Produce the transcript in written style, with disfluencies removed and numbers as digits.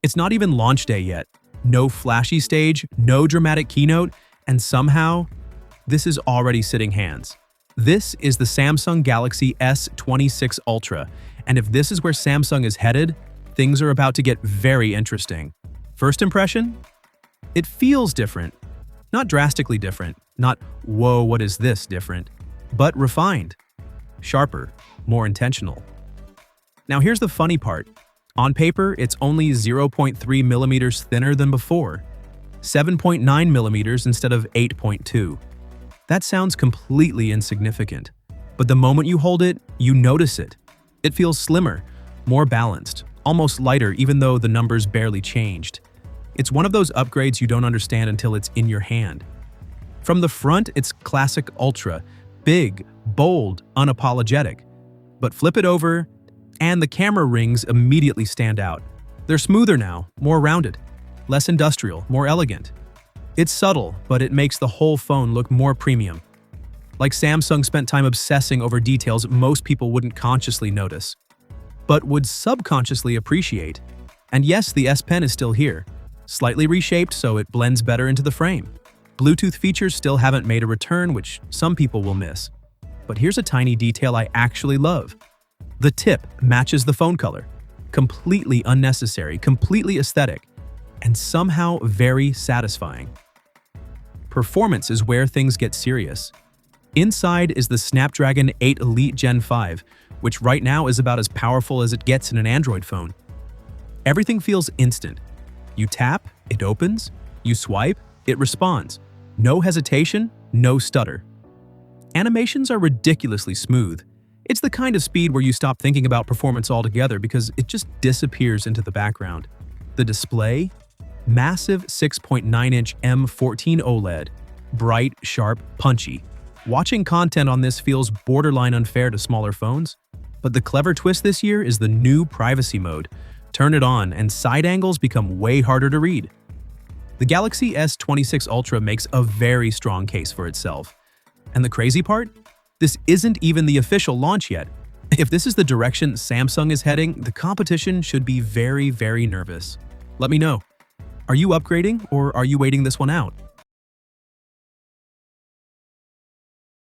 It's not even launch day yet. No flashy stage, no dramatic keynote, and somehow, this is already sitting hands. This is the Samsung Galaxy S26 Ultra, and if this is where Samsung is headed, things are about to get very interesting. First impression? It feels different. Not drastically different, not whoa, what is this different, but refined, sharper, more intentional. Now here's the funny part. On paper, it's only 0.3 millimeters thinner than before, 7.9 millimeters instead of 8.2. That sounds completely insignificant, but the moment you hold it, you notice it. It feels slimmer, more balanced, almost lighter even though the numbers barely changed. It's one of those upgrades you don't understand until it's in your hand. From the front, it's classic Ultra, big, bold, unapologetic. But flip it over, and the camera rings immediately stand out. They're smoother now, more rounded, less industrial, more elegant. It's subtle, but it makes the whole phone look more premium. Like Samsung spent time obsessing over details most people wouldn't consciously notice, but would subconsciously appreciate. And yes, the S Pen is still here, slightly reshaped so it blends better into the frame. Bluetooth features still haven't made a return, which some people will miss. But here's a tiny detail I actually love. The tip matches the phone color. Completely unnecessary, completely aesthetic, and somehow very satisfying. Performance is where things get serious. Inside is the Snapdragon 8 Elite Gen 5, which right now is about as powerful as it gets in an Android phone. Everything feels instant. You tap, it opens. You swipe, it responds. No hesitation, no stutter. Animations are ridiculously smooth. It's the kind of speed where you stop thinking about performance altogether because it just disappears into the background. The display? Massive 6.9-inch M14 OLED. Bright, sharp, punchy. Watching content on this feels borderline unfair to smaller phones. But the clever twist this year is the new privacy mode. Turn it on and side angles become way harder to read. The Galaxy S26 Ultra makes a very strong case for itself. And the crazy part? This isn't even the official launch yet. If this is the direction Samsung is heading, the competition should be very, very nervous. Let me know. Are you upgrading or are you waiting this one out?